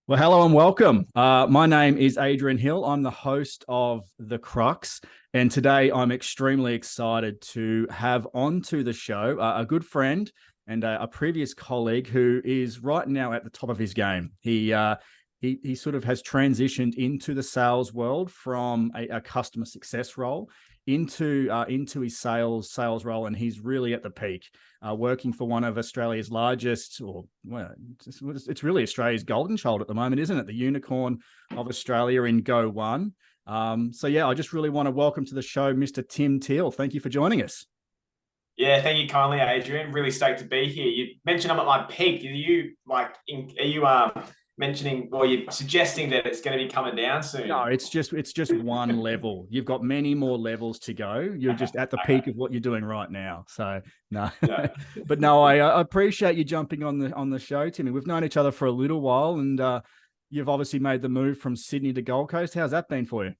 Well, hello and welcome. My name is Adrian Hill. I'm the host of The Crux. And today I'm extremely excited to have onto the show a good friend and a previous colleague who is right now at the top of his game. He sort of has transitioned into the sales world from a customer success role into his sales role, and he's really at the peak, working for one of Australia's largest, or well, it's really Australia's golden child at the moment, isn't it? The unicorn of Australia in Go One. So yeah, I just really want to welcome to the show Mr. Tim Teale. Thank you for joining us. Yeah, thank you kindly, Adrian. Really stoked to be here. You mentioned I'm at my peak. Are you mentioning or you suggesting that it's going to be coming down No, soon? it's just one level. You've got many more levels to go. You're just at the Okay. peak of what you're doing right now. So no, Yeah. but no, I appreciate you jumping on the show, Timmy. We've known each other for a little while, and you've obviously made the move from Sydney to Gold Coast. How's that been for you?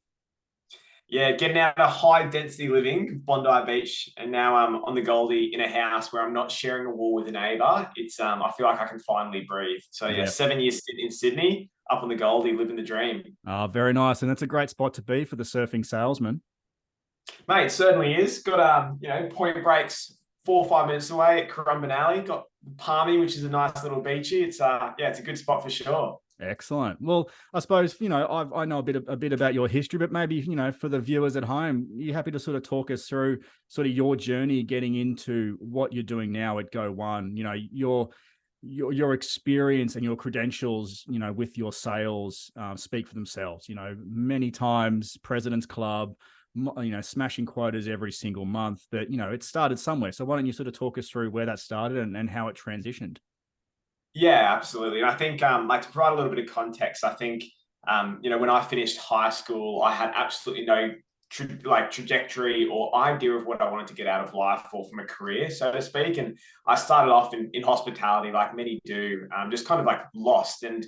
Yeah, getting out of high density living, Bondi Beach, and now I'm on the Goldie in a house where I'm not sharing a wall with a neighbour. It's I feel like I can finally breathe. So yeah, Yeah. 7 years in Sydney, up on the Goldie, living the dream. Very nice, and that's a great spot to be for the surfing salesman. Mate, it certainly is. Got point breaks 4 or 5 minutes away at Currumbin. Got Palmy, which is a nice little beachy. It's a good spot for sure. Excellent. Well, I suppose I know a bit about your history, but maybe for the viewers at home, you're happy to sort of talk us through sort of your journey getting into what you're doing now at Go One. Your experience and your credentials, with your sales speak for themselves. Many times President's Club, smashing quotas every single month, but it started somewhere. So why don't you sort of talk us through where that started and how it transitioned? Yeah, absolutely. And I think, like to provide a little bit of context, I think, when I finished high school, I had absolutely no trajectory or idea of what I wanted to get out of life or from a career, so to speak. And I started off in hospitality, like many do, just kind of like lost. And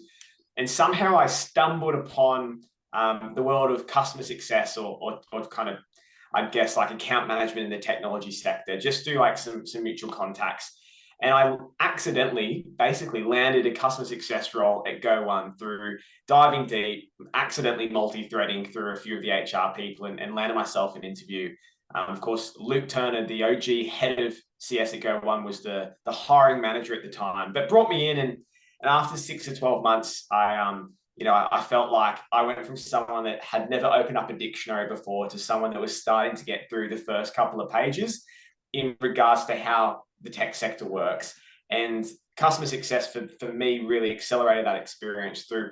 somehow I stumbled upon the world of customer success or kind of, I guess, like account management in the technology sector, just through like some mutual contacts. And I accidentally basically landed a customer success role at Go One through diving deep, accidentally multi-threading through a few of the HR people and landed myself an interview. Of course, Luke Turner, the OG head of CS at Go One, was the hiring manager at the time, but brought me in. And after 6 to 12 months, I felt like I went from someone that had never opened up a dictionary before to someone that was starting to get through the first couple of pages in regards to how the tech sector works. And customer success for me really accelerated that experience through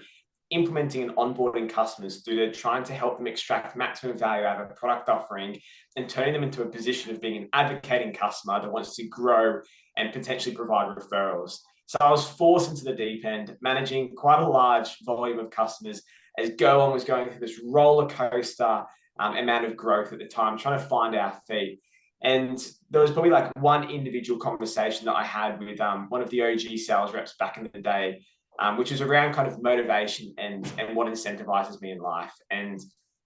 implementing and onboarding customers through to trying to help them extract maximum value out of a product offering and turning them into a position of being an advocating customer that wants to grow and potentially provide referrals. So I was forced into the deep end, managing quite a large volume of customers as Go On was going through this roller coaster amount of growth at the time, trying to find our feet. And there was probably like one individual conversation that I had with one of the OG sales reps back in the day, which was around kind of motivation and what incentivizes me in life. And,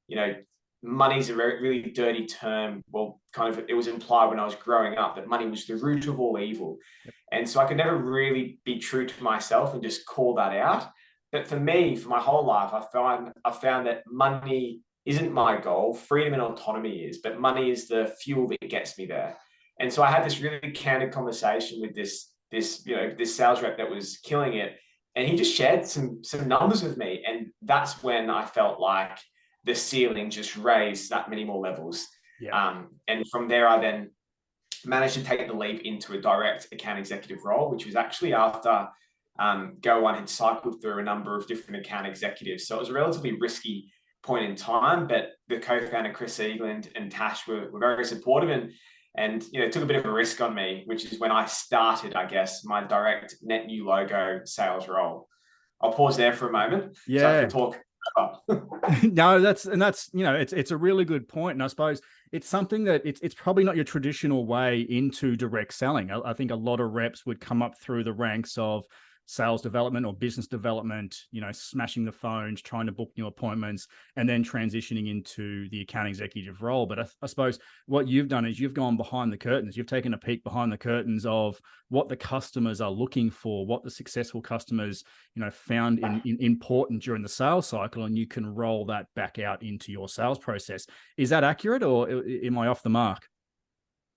you know, money's a really dirty term. Well, kind of, it was implied when I was growing up that money was the root of all evil. And so I could never really be true to myself and just call that out. But for me, for my whole life, I found that money isn't my goal. Freedom and autonomy is, but money is the fuel that gets me there. And so I had this really candid conversation with this sales rep that was killing it, and he just shared some numbers with me, and that's when I felt like the ceiling just raised that many more levels. Yeah. And from there, I then managed to take the leap into a direct account executive role, which was actually after Go One had cycled through a number of different account executives. So it was a relatively risky point in time, but the co-founder Chris Eagland and Tash were very supportive and took a bit of a risk on me, which is when I started, I guess, my direct net new logo sales role. I'll pause there for a moment so I can Yeah. talk. No, it's a really good point, and I suppose it's something that it's probably not your traditional way into direct selling. I think a lot of reps would come up through the ranks of sales development or business development, smashing the phones, trying to book new appointments, and then transitioning into the account executive role. But I suppose what you've done is you've gone behind the curtains. You've taken a peek behind the curtains of what the customers are looking for, what the successful customers, found important during the sales cycle, and you can roll that back out into your sales process. Is that accurate, or am I off the mark?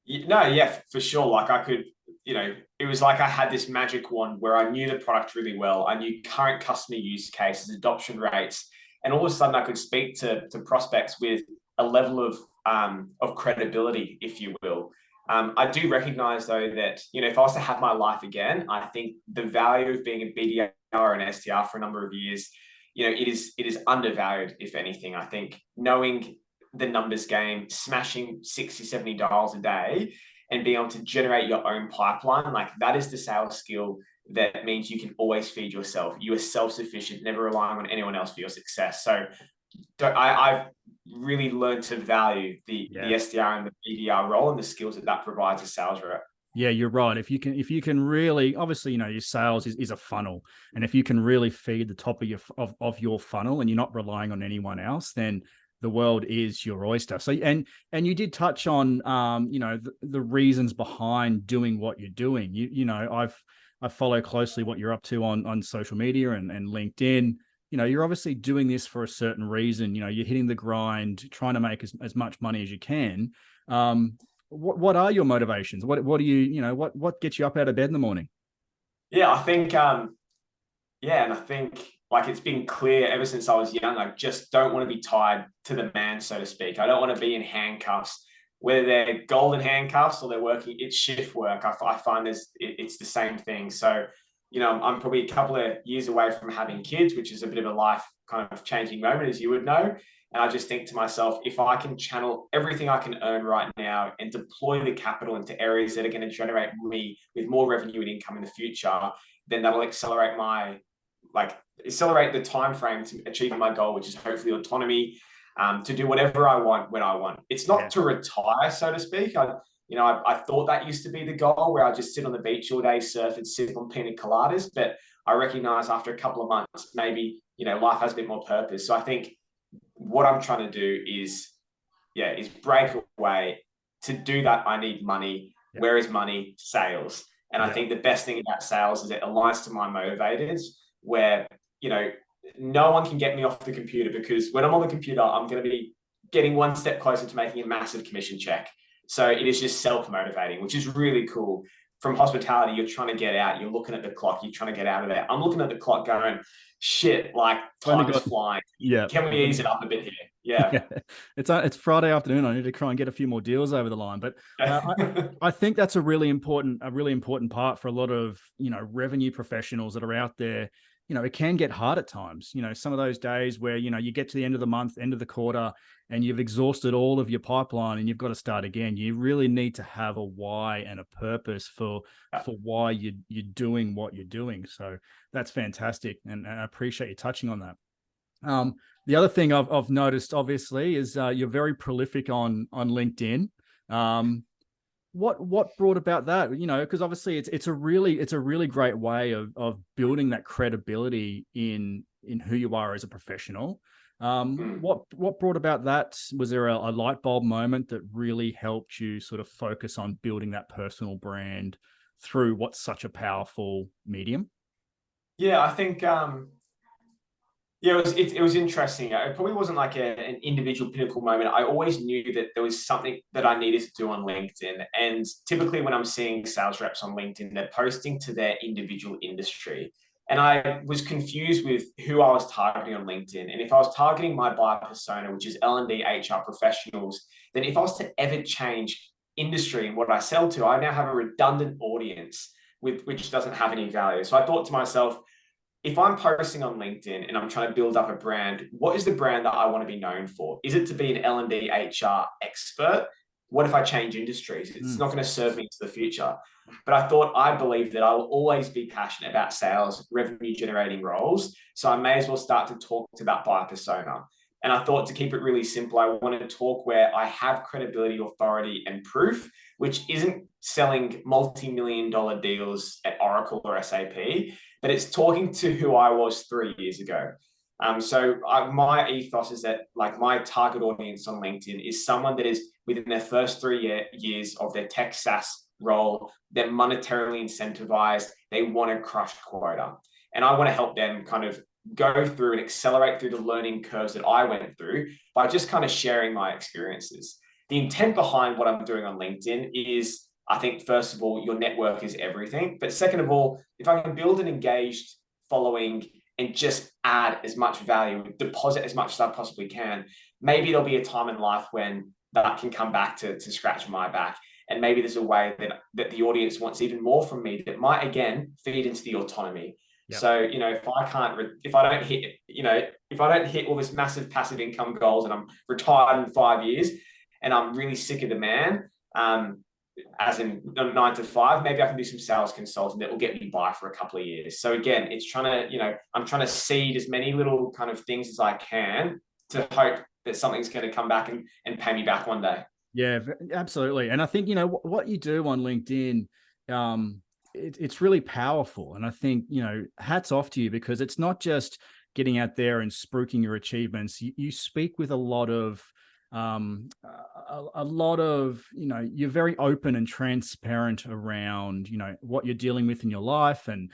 No, yeah, for sure. Like I could, it was like I had this magic wand where I knew the product really well. I knew current customer use cases, adoption rates, and all of a sudden I could speak to prospects with a level of credibility, if you will. I do recognize though that, if I was to have my life again, I think the value of being a BDR and SDR for a number of years, it is undervalued, if anything. I think knowing the numbers game, smashing 60, $70 a day and being able to generate your own pipeline, like that is the sales skill that means you can always feed yourself. You are self-sufficient, never relying on anyone else for your success. So I've really learned to value the SDR and the BDR role and the skills that provides a sales rep. Yeah, you're right. If you can really, obviously, your sales is a funnel, and if you can really feed the top of your funnel, and you're not relying on anyone else, then the world is your oyster. So, and you did touch on, the reasons behind doing what you're doing. I follow closely what you're up to on social media and LinkedIn. You're obviously doing this for a certain reason. You're hitting the grind, trying to make as much money as you can. What are your motivations? What do what gets you up out of bed in the morning? Yeah, I think, and I think like it's been clear ever since I was young, I just don't want to be tied to the man, so to speak. I don't want to be in handcuffs, whether they're golden handcuffs or they're working, it's shift work. I find it's the same thing. So, I'm probably a couple of years away from having kids, which is a bit of a life kind of changing moment, as you would know. And I just think to myself, if I can channel everything I can earn right now and deploy the capital into areas that are going to generate me with more revenue and income in the future, then that'll accelerate the time frame to achieving my goal, which is hopefully autonomy, to do whatever I want when I want. It's not to retire, so to speak. I thought that used to be the goal, where I just sit on the beach all day, surf and sip on pina coladas. But I recognize after a couple of months, maybe, life has a bit more purpose. So I think what I'm trying to do is break away. To do that, I need money. Yeah. Where is money? Sales. And I think the best thing about sales is it aligns to my motivators, where, no one can get me off the computer, because when I'm on the computer, I'm going to be getting one step closer to making a massive commission check. So it is just self-motivating, which is really cool. From hospitality, you're trying to get out. You're looking at the clock. You're trying to get out of there. I'm looking at the clock going, shit, like time is flying. Yeah. Can we ease it up a bit here? Yeah. It's Friday afternoon. I need to try and get a few more deals over the line. But I think that's a really important part for a lot of, revenue professionals that are out there. It can get hard at times. Some of those days where, you get to the end of the month, end of the quarter, and you've exhausted all of your pipeline and you've got to start again. You really need to have a why and a purpose for why you're doing what you're doing. So that's fantastic. And I appreciate you touching on that. The other thing I've noticed, obviously, is you're very prolific on LinkedIn. What brought about that? Because obviously it's a really great way of building that credibility in who you are as a professional. What brought about that? Was there a light bulb moment that really helped you sort of focus on building that personal brand through what's such a powerful medium? Yeah, I think it was interesting. It probably wasn't like an individual pinnacle moment. I always knew that there was something that I needed to do on LinkedIn. And typically when I'm seeing sales reps on LinkedIn, they're posting to their individual industry. And I was confused with who I was targeting on LinkedIn. And if I was targeting my buyer persona, which is L&D HR professionals, then if I was to ever change industry and what I sell to, I now have a redundant audience which doesn't have any value. So I thought to myself, if I'm posting on LinkedIn and I'm trying to build up a brand, what is the brand that I want to be known for? Is it to be an L&D HR expert? What if I change industries? It's not going to serve me into the future. But I believe that I will always be passionate about sales, revenue generating roles. So I may as well start to talk to that buyer persona. And I thought, to keep it really simple, I wanted to talk where I have credibility, authority, and proof, which isn't selling multi-million-dollar deals at Oracle or SAP. but it's talking to who I was 3 years ago. My ethos is that like my target audience on LinkedIn is someone that is within their first 3 years of their tech SaaS role. They're monetarily incentivized. They want to crush quota. And I want to help them kind of go through and accelerate through the learning curves that I went through by just kind of sharing my experiences. The intent behind what I'm doing on LinkedIn is, I think, first of all, your network is everything. But second of all, if I can build an engaged following and just add as much value, deposit as much as I possibly can, maybe there'll be a time in life when that can come back to scratch my back. And maybe there's a way that the audience wants even more from me that might, again, feed into the autonomy. Yep. So, if I don't hit all this massive passive income goals and I'm retired in 5 years and I'm really sick of the man, as in 9 to 5, maybe I can do some sales consulting that will get me by for a couple of years. So again, it's I'm trying to seed as many little kind of things as I can to hope that something's going to come back and pay me back one day. Yeah, absolutely. And I think, what you do on LinkedIn, it's really powerful. And I think, hats off to you, because it's not just getting out there and spruiking your achievements. You speak with a lot of, you're very open and transparent around, what you're dealing with in your life and,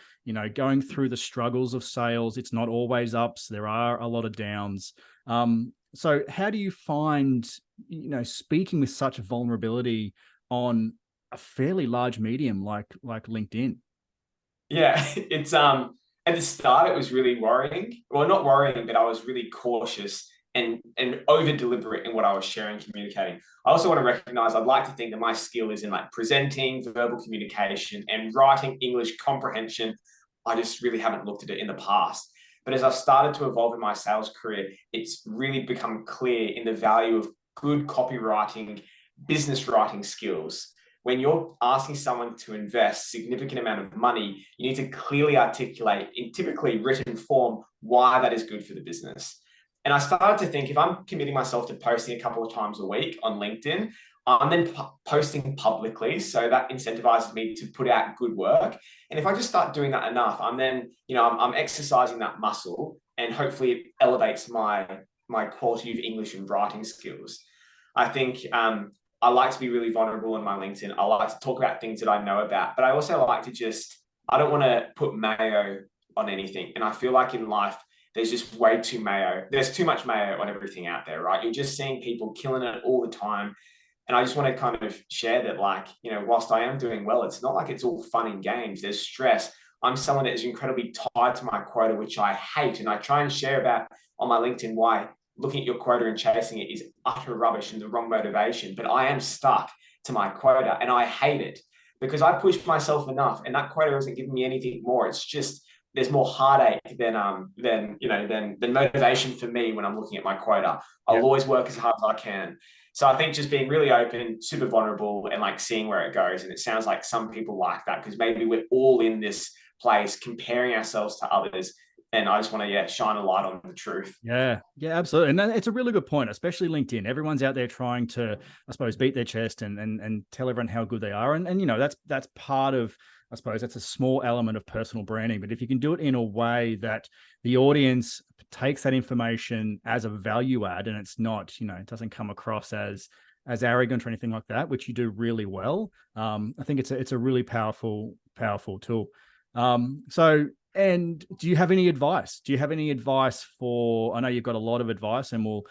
going through the struggles of sales. It's not always ups. There are a lot of downs. So how do you find, speaking with such vulnerability on a fairly large medium like LinkedIn? Yeah, it's at the start it was really worrying. Well, not worrying, but I was really cautious and over deliberate in what I was sharing, communicating. I also want to recognize, I'd like to think that my skill is in like presenting, verbal communication, and writing English comprehension. I just really haven't looked at it in the past. But as I've started to evolve in my sales career, it's really become clear in the value of good copywriting, business writing skills. When you're asking someone to invest significant amount of money, you need to clearly articulate in typically written form why that is good for the business. And I started to think, if I'm committing myself to posting a couple of times a week on LinkedIn, I'm then posting publicly. So that incentivizes me to put out good work. And if I just start doing that enough, I'm then, I'm exercising that muscle, and hopefully it elevates my quality of English and writing skills. I think I like to be really vulnerable on my LinkedIn. I like to talk about things that I know about, but I also like to I don't want to put mayo on anything. And I feel like in life, there's just way too mayo. There's too much mayo on everything out there, right? You're just seeing people killing it all the time. And I just want to kind of share that, whilst I am doing well, it's not like it's all fun and games. There's stress. I'm someone that is incredibly tied to my quota, which I hate. And I try and share about on my LinkedIn why looking at your quota and chasing it is utter rubbish and the wrong motivation. But I am stuck to my quota and I hate it because I push myself enough and that quota isn't giving me anything more. It's just, there's more heartache than motivation for me when I'm looking at my quota. I'll always work as hard as I can. So I think just being really open, super vulnerable, and seeing where it goes. And it sounds like some people like that because maybe we're all in this place comparing ourselves to others. And I just want to shine a light on the truth. Yeah, absolutely. And it's a really good point, especially LinkedIn. Everyone's out there trying to, I suppose, beat their chest and tell everyone how good they are. And that's part of, I suppose, that's a small element of personal branding. But if you can do it in a way that the audience takes that information as a value add, and it's not, it doesn't come across as arrogant or anything like that, which you do really well. I think it's a really powerful tool. And do you have any advice? Do you have any advice for? I know you've got a lot of advice, and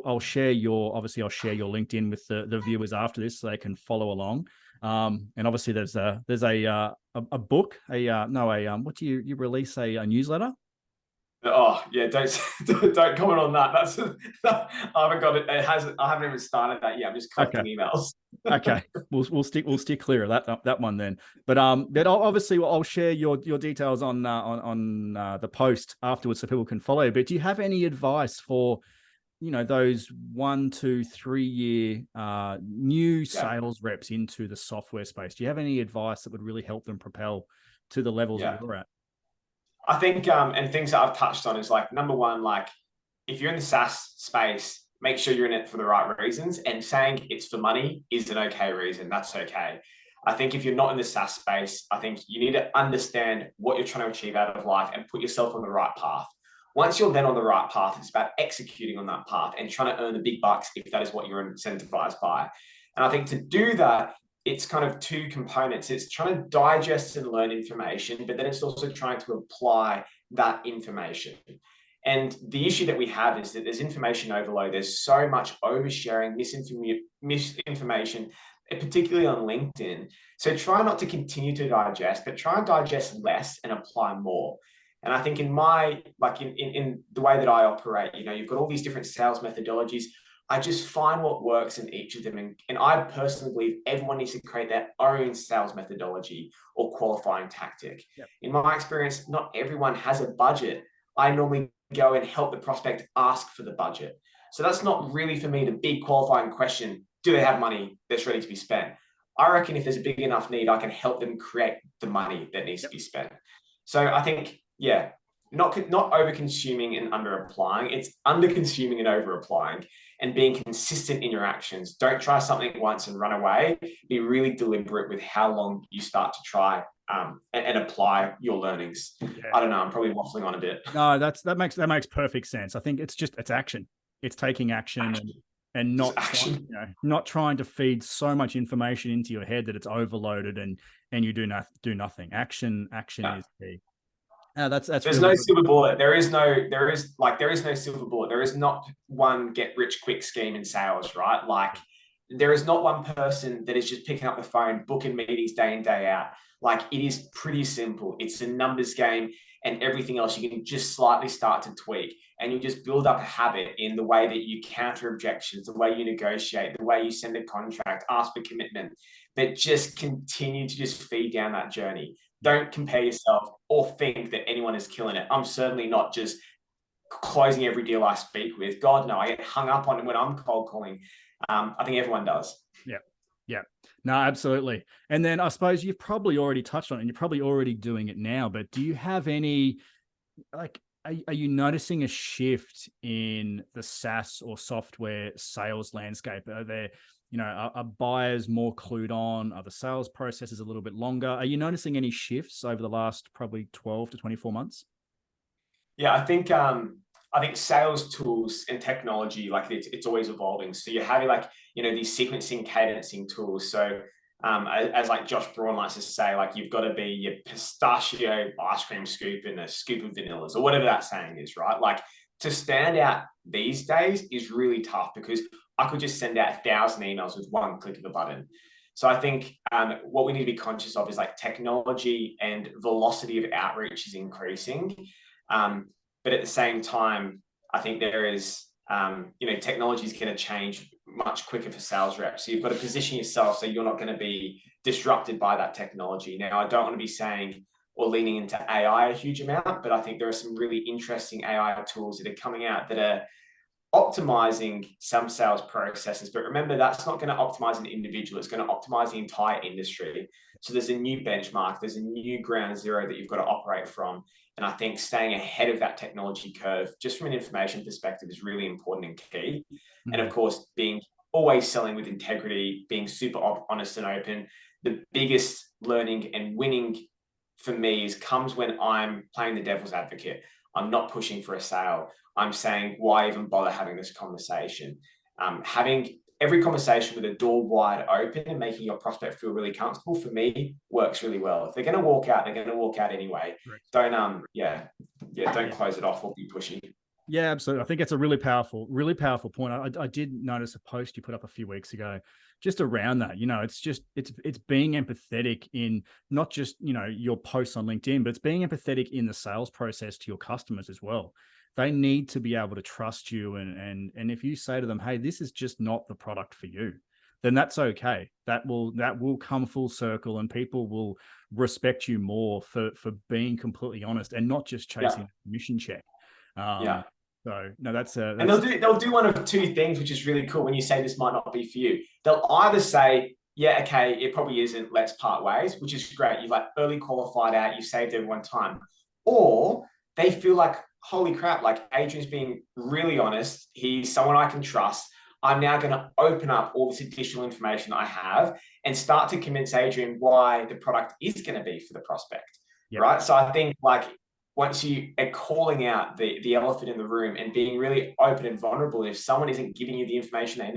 I'll share your LinkedIn with the viewers after this so they can follow along. And obviously there's a book, what do you release a newsletter? Oh yeah, don't comment on that. I haven't got it. I haven't even started that yet. I'm just collecting emails. Okay, we'll stick clear of that one then. But I'll share your details on the post afterwards so people can follow. But do you have any advice for those 1 to 3 year new sales reps into the software space? Do you have any advice that would really help them propel to the levels that you're at? I think, and things that I've touched on is number one, if you're in the SaaS space, make sure you're in it for the right reasons, and saying it's for money is an okay reason. That's okay. I think if you're not in the SaaS space, I think you need to understand what you're trying to achieve out of life and put yourself on the right path. Once you're then on the right path, it's about executing on that path and trying to earn the big bucks if that is what you're incentivized by. And I think to do that, it's kind of two components. It's trying to digest and learn information, but then it's also trying to apply that information. And the issue that we have is that there's information overload. There's so much oversharing, misinformation, particularly on LinkedIn. So try not to continue to digest, but try and digest less and apply more. And I think in my, like in the way that I operate, you've got all these different sales methodologies. I just find what works in each of them. And I personally believe everyone needs to create their own sales methodology or qualifying tactic. Yep. In my experience, not everyone has a budget. I normally go and help the prospect ask for the budget. So that's not really for me the big qualifying question. Do they have money that's ready to be spent? I reckon if there's a big enough need, I can help them create the money that needs to be spent. So I think, yeah, not over consuming and under applying. It's under consuming and over applying, and being consistent in your actions. Don't try something once and run away. Be really deliberate with how long you start to try and apply your learnings. Yeah. I don't know. I'm probably waffling on a bit. No, that makes perfect sense. I think it's action. It's taking action. And not trying to feed so much information into your head that it's overloaded and you do nothing. Action is key. There's really no silver bullet. There is no silver bullet. There is not one get rich quick scheme in sales, right? Like there is not one person that is just picking up the phone, booking meetings day in, day out. Like it is pretty simple. It's a numbers game, and everything else you can just slightly start to tweak, and you just build up a habit in the way that you counter objections, the way you negotiate, the way you send a contract, ask for commitment, but just continue to just feed down that journey. Don't compare yourself or think that anyone is killing it. I'm certainly not just closing every deal I speak with. God, no, I get hung up on it when I'm cold calling. I think everyone does. Yeah. No, absolutely. And then I suppose you've probably already touched on it and you're probably already doing it now, but do you have any, like, are you noticing a shift in the SaaS or software sales landscape? Are there, are buyers more clued on? Are the sales processes a little bit longer? Are you noticing any shifts over the last probably 12 to 24 months? Yeah, I think sales tools and technology, like it's always evolving. So you're having these sequencing, cadencing tools. So as like Josh Braun likes to say, like you've got to be your pistachio ice cream scoop and a scoop of vanillas or whatever that saying is, right? Like to stand out these days is really tough because I could just send out 1,000 emails with one click of a button. So I think what we need to be conscious of is like technology and velocity of outreach is increasing. But at the same time, I think there is, technology is going to change much quicker for sales reps. So you've got to position yourself so you're not going to be disrupted by that technology. Now, I don't want to be saying or leaning into AI a huge amount, but I think there are some really interesting AI tools that are coming out that are optimizing some sales processes. But remember, that's not going to optimize an individual. It's going to optimize the entire industry. So there's a new benchmark. There's a new ground zero that you've got to operate from. And I think staying ahead of that technology curve, just from an information perspective, is really important and key. Mm-hmm. And of course, being always selling with integrity, being super honest and open. The biggest learning and winning for me comes when I'm playing the devil's advocate. I'm not pushing for a sale. I'm saying, why even bother having this conversation? Having every conversation with a door wide open and making your prospect feel really comfortable, for me, works really well. If they're going to walk out, they're going to walk out anyway. Right. Don't close it off or be pushy. Yeah, absolutely. I think it's a really powerful point. I did notice a post you put up a few weeks ago just around that. It's being empathetic in not just, your posts on LinkedIn, but it's being empathetic in the sales process to your customers as well. They need to be able to trust you. And if you say to them, hey, this is just not the product for you, then that's okay. That will come full circle and people will respect you more for being completely honest and not just chasing a commission check. So no, that's and they'll do one of two things, which is really cool. When you say this might not be for you, they'll either say, yeah, okay, it probably isn't, let's part ways, which is great. You've like early qualified out, you saved everyone time. Or they feel like, holy crap, like Adrian's being really honest. He's someone I can trust. I'm now going to open up all this additional information that I have and start to convince Adrian why the product is going to be for the prospect. Yep. Right. So I think like once you are calling out the elephant in the room and being really open and vulnerable, if someone isn't giving you the information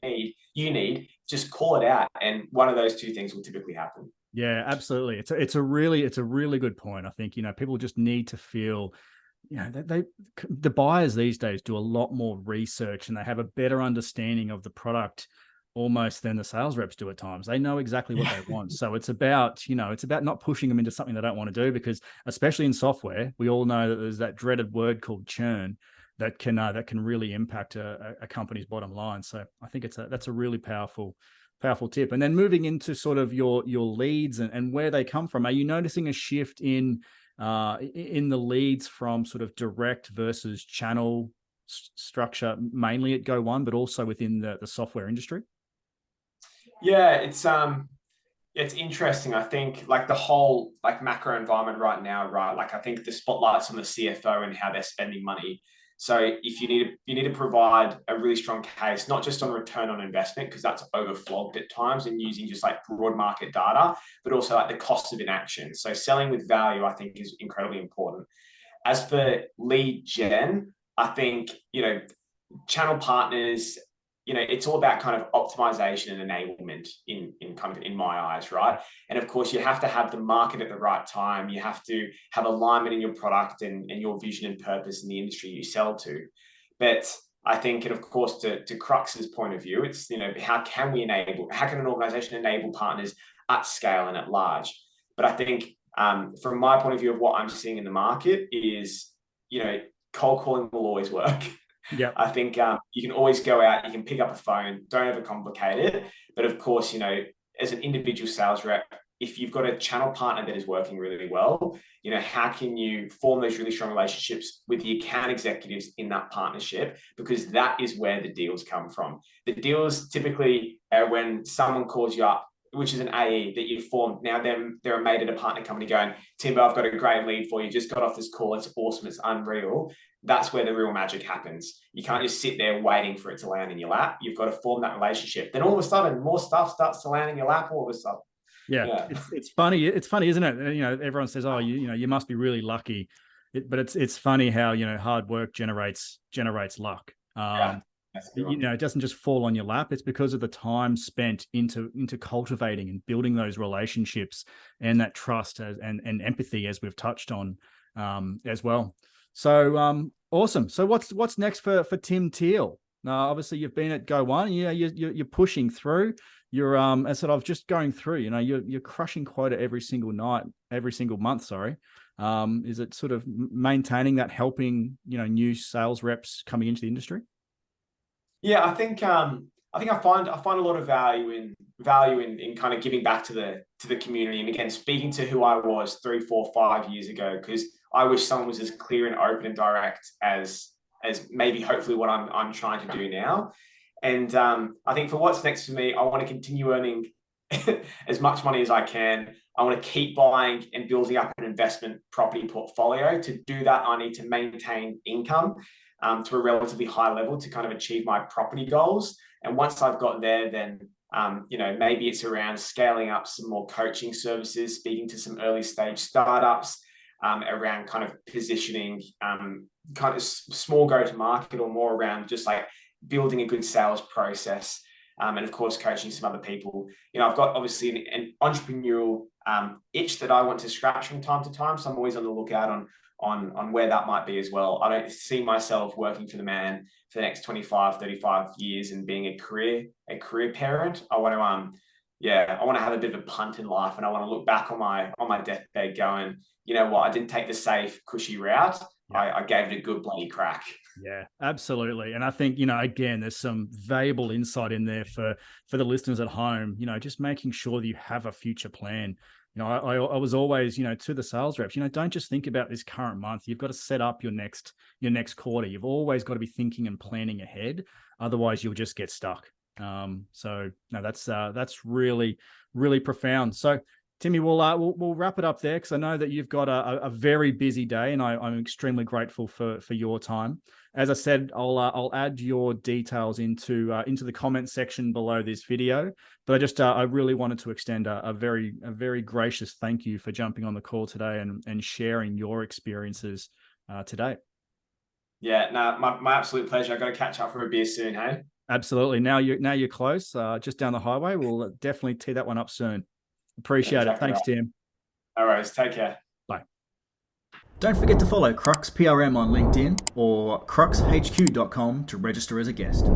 you need, just call it out. And one of those two things will typically happen. Yeah, absolutely. It's a really good point. I think, people just need to feel, the buyers these days do a lot more research and they have a better understanding of the product almost than the sales reps do at times. They know exactly what they want. So it's about not pushing them into something they don't want to do, because especially in software, we all know that there's that dreaded word called churn that can really impact a company's bottom line. So I think that's a really powerful tip. And then moving into sort of your leads and where they come from, are you noticing a shift in the leads from sort of direct versus channel structure, mainly at Go One, but also within the software industry? Yeah, it's interesting. I think like the whole like macro environment right now, right? Like I think the spotlight's on the CFO and how they're spending money. So if you need to provide a really strong case, not just on return on investment, because that's overflogged at times and using just like broad market data, but also like the cost of inaction. So selling with value, I think, is incredibly important. As for lead gen, I think, channel partners, it's all about kind of optimization and enablement in my eyes, right? And of course, you have to have the market at the right time. You have to have alignment in your product and your vision and purpose in the industry you sell to. But I think, and of course, to Crux's point of view, it's, how can an organization enable partners at scale and at large? But I think from my point of view of what I'm seeing in the market is, cold calling will always work. Yeah. I think you can always go out, you can pick up a phone, don't overcomplicate it. But of course, as an individual sales rep, if you've got a channel partner that is working really well, how can you form those really strong relationships with the account executives in that partnership? Because that is where the deals come from. The deals typically are when someone calls you up, which is an AE that you've formed. Now they're a mate at a partner company going, Timbo, I've got a great lead for you. Just got off this call. It's awesome. It's unreal. That's where the real magic happens. You can't just sit there waiting for it to land in your lap. You've got to form that relationship. Then all of a sudden, more stuff starts to land in your lap all of a sudden. Yeah. It's funny. It's funny, isn't it? Everyone says, oh, you must be really lucky. But it's funny how, hard work generates luck. It doesn't just fall on your lap. It's because of the time spent into cultivating and building those relationships and that trust and empathy, as we've touched on as well. So awesome. So what's next for Tim Teale? Obviously you've been at Go One. You're pushing through. You're as I said, just going through. You're crushing quota every single month. Sorry. Is it sort of maintaining that, helping new sales reps coming into the industry? Yeah, I think I find a lot of value in kind of giving back to the community, and again speaking to who I was 3, 4, 5 years ago, because I wish someone was as clear and open and direct as maybe hopefully what I'm trying to do now. And I think for what's next for me, I want to continue earning as much money as I can. I want to keep buying and building up an investment property portfolio. To do that, I need to maintain income to a relatively high level to kind of achieve my property goals. And once I've got there, then maybe it's around scaling up some more coaching services, speaking to some early stage startups, around kind of positioning, kind of small go-to-market, or more around just like building a good sales process, and of course coaching some other people. I've got obviously an entrepreneurial itch that I want to scratch from time to time, so I'm always on the lookout on where that might be as well. I don't see myself working for the man for the next 25, 35 years and being a career parent. I want to have a bit of a punt in life, and I want to look back on my deathbed going, you know what, I didn't take the safe, cushy route. Yeah. I gave it a good bloody crack. Yeah, absolutely. And I think, again, there's some valuable insight in there for the listeners at home, just making sure that you have a future plan. I was always, to the sales reps, don't just think about this current month. You've got to set up your next quarter. You've always got to be thinking and planning ahead. Otherwise, you'll just get stuck. So no, that's really, really profound. So Timmy, we'll wrap it up there because I know that you've got a very busy day, and I'm extremely grateful for your time. As I said, I'll add your details into the comment section below this video. But I really wanted to extend a very gracious thank you for jumping on the call today and sharing your experiences today. Yeah, no, my absolute pleasure. I've got to catch up for a beer soon, hey? Absolutely. Now you're close, just down the highway. We'll definitely tee that one up soon. Appreciate it. Exactly Thanks, right. Tim. All right, take care. Bye. Don't forget to follow Crux PRM on LinkedIn or cruxhq.com to register as a guest.